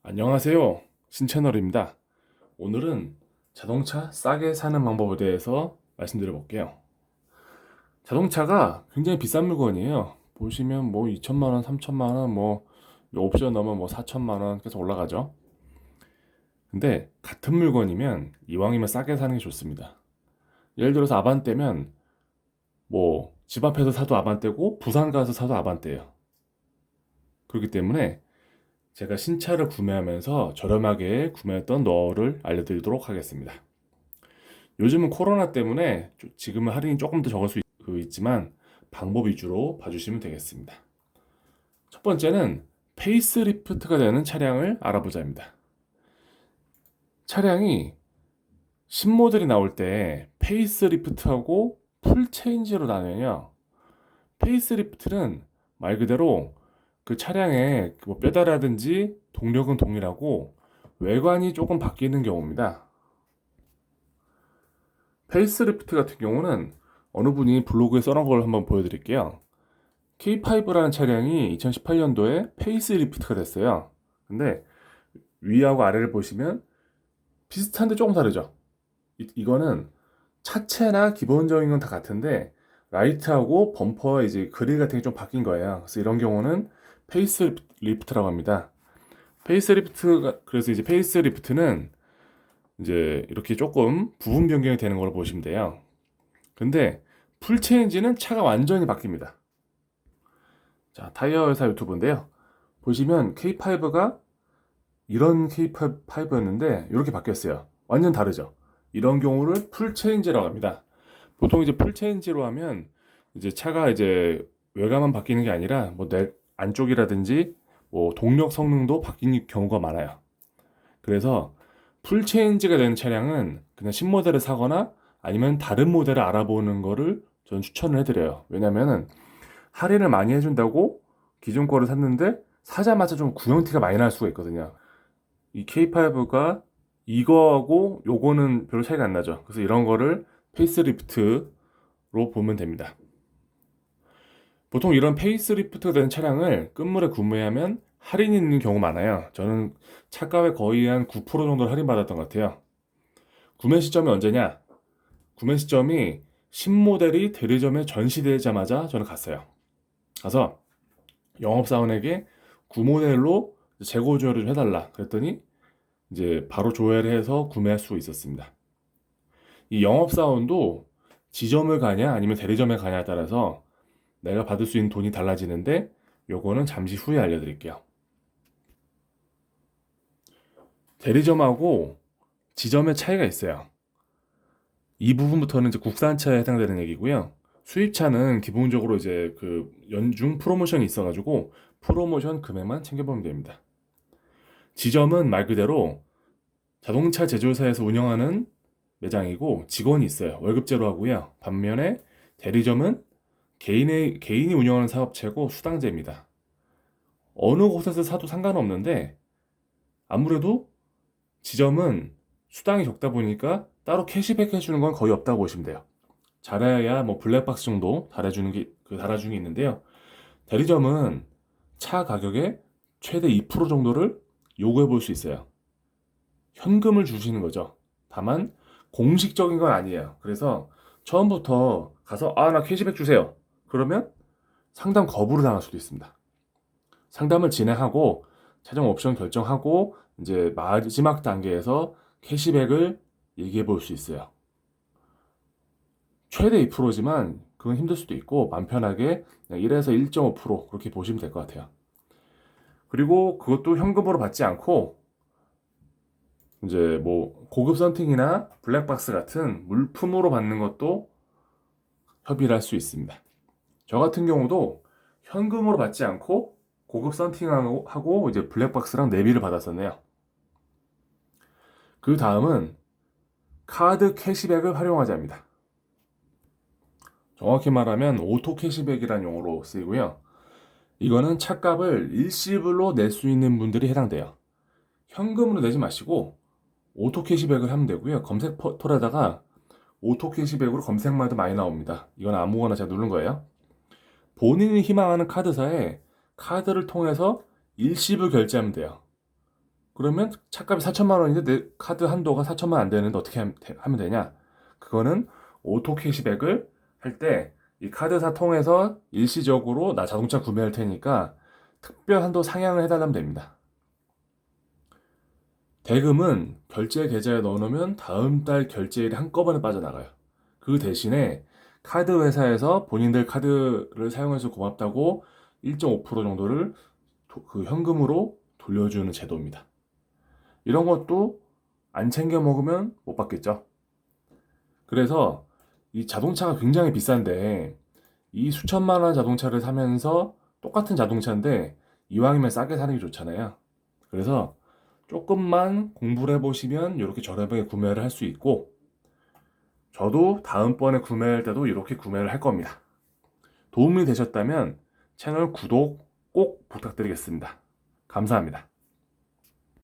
안녕하세요. 신채널입니다. 오늘은 자동차 싸게 사는 방법에 대해서 말씀드려 볼게요. 자동차가 굉장히 비싼 물건이에요. 보시면 뭐 2천만 원, 3천만 원, 뭐 옵션 넣으면 뭐 4천만 원 계속 올라가죠. 근데 같은 물건이면 이왕이면 싸게 사는 게 좋습니다. 예를 들어서 아반떼면 뭐 집 앞에서 사도 아반떼고 부산 가서 사도 아반떼예요. 그렇기 때문에 제가 신차를 구매하면서 저렴하게 구매했던 노하우를 알려드리도록 하겠습니다. 요즘은 코로나 때문에 지금은 할인이 조금 더 적을 수 있지만 방법 위주로 봐주시면 되겠습니다. 첫 번째는 페이스리프트가 되는 차량을 알아보자입니다. 차량이 신모델이 나올 때 페이스리프트하고 풀체인지로 나뉘어요. 페이스리프트는 말 그대로 그 차량의 뭐 뼈다라든지 동력은 동일하고 외관이 조금 바뀌는 경우입니다. 페이스리프트 같은 경우는 어느 분이 블로그에 써놓은 걸 한번 보여드릴게요. K5라는 차량이 2018년도에 페이스리프트가 됐어요. 근데 위하고 아래를 보시면 비슷한데 조금 다르죠. 이거는 차체나 기본적인 건 다 같은데 라이트하고 범퍼 이제 그릴 같은 게 좀 바뀐 거예요. 그래서 이런 경우는 페이스리프트라고 합니다. 그래서 이제 페이스리프트는 이제 이렇게 조금 부분 변경이 되는 걸로 보시면 돼요. 근데 풀체인지는 차가 완전히 바뀝니다. 자, 타이어 회사 유튜브인데요. 보시면 K5가 이런 K5였는데 이렇게 바뀌었어요. 완전 다르죠. 이런 경우를 풀체인지라고 합니다. 보통 이제 풀체인지로 하면 이제 차가 이제 외관만 바뀌는 게 아니라 뭐 내 안쪽이라든지 뭐 동력 성능도 바뀌는 경우가 많아요. 그래서 풀체인지가 되는 차량은 그냥 신모델을 사거나 아니면 다른 모델을 알아보는 거를 저는 추천을 해드려요. 왜냐면은 할인을 많이 해준다고 기존 거를 샀는데 사자마자 좀 구형티가 많이 날 수가 있거든요. 이 K5가 이거하고 요거는 별로 차이가 안 나죠. 그래서 이런 거를 페이스리프트로 보면 됩니다. 보통 이런 페이스리프트가 된 차량을 끝물에 구매하면 할인이 있는 경우 많아요. 저는 차가에 거의 한 9% 정도 할인받았던 것 같아요. 구매 시점이 언제냐? 구매 시점이 신모델이 대리점에 전시되자마자 저는 갔어요. 가서 영업사원에게 구모델로 재고 조회를 좀 해달라 그랬더니 이제 바로 조회를 해서 구매할 수 있었습니다. 이 영업사원도 지점을 가냐 아니면 대리점에 가냐에 따라서 내가 받을 수 있는 돈이 달라지는데 요거는 잠시 후에 알려드릴게요. 대리점하고 지점의 차이가 있어요. 이 부분부터는 이제 국산차에 해당되는 얘기고요. 수입차는 기본적으로 이제 그 연중 프로모션이 있어가지고 프로모션 금액만 챙겨보면 됩니다. 지점은 말 그대로 자동차 제조사에서 운영하는 매장이고 직원이 있어요. 월급제로 하고요. 반면에 대리점은 개인이 운영하는 사업체고 수당제입니다. 어느 곳에서 사도 상관없는데 아무래도 지점은 수당이 적다 보니까 따로 캐시백 해주는 건 거의 없다고 보시면 돼요. 잘해야 뭐 블랙박스 정도 달아주는 게 있는데요. 대리점은 차 가격의 최대 2% 정도를 요구해 볼 수 있어요. 현금을 주시는 거죠. 다만 공식적인 건 아니에요. 그래서 처음부터 가서 나 캐시백 주세요. 그러면 상담 거부를 당할 수도 있습니다. 상담을 진행하고 차종 옵션 결정하고 이제 마지막 단계에서 캐시백을 얘기해 볼 수 있어요. 최대 2%지만 그건 힘들 수도 있고 맘 편하게 그냥 1에서 1.5% 그렇게 보시면 될 것 같아요. 그리고 그것도 현금으로 받지 않고 이제 뭐 고급 썬팅이나 블랙박스 같은 물품으로 받는 것도 협의를 할 수 있습니다. 저 같은 경우도 현금으로 받지 않고 고급 썬팅하고 이제 블랙박스랑 내비를 받았었네요. 그 다음은 카드 캐시백을 활용하자입니다. 정확히 말하면 오토 캐시백이라는 용어로 쓰이고요. 이거는 차값을 일시불로 낼 수 있는 분들이 해당돼요. 현금으로 내지 마시고 오토 캐시백을 하면 되고요. 검색 포털에다가 오토 캐시백으로 검색만 해도 많이 나옵니다. 이건 아무거나 제가 누른 거예요. 본인이 희망하는 카드사에 카드를 통해서 일시불 결제하면 돼요. 그러면 차값이 4천만 원인데 내 카드 한도가 4천만 안 되는데 어떻게 하면 되냐? 그거는 오토 캐시백을 할 때 이 카드사 통해서 일시적으로 나 자동차 구매할 테니까 특별 한도 상향을 해달라면 됩니다. 대금은 결제 계좌에 넣어놓으면 다음 달 결제일이 한꺼번에 빠져나가요. 그 대신에 카드 회사에서 본인들 카드를 사용해서 고맙다고 1.5% 정도를 그 현금으로 돌려주는 제도입니다. 이런 것도 안 챙겨 먹으면 못 받겠죠. 그래서 이 자동차가 굉장히 비싼데 이 수천만 원 자동차를 사면서 똑같은 자동차인데 이왕이면 싸게 사는 게 좋잖아요. 그래서 조금만 공부를 해보시면 이렇게 저렴하게 구매를 할 수 있고 저도 다음번에 구매할 때도 이렇게 구매를 할 겁니다. 도움이 되셨다면 채널 구독 꼭 부탁드리겠습니다. 감사합니다.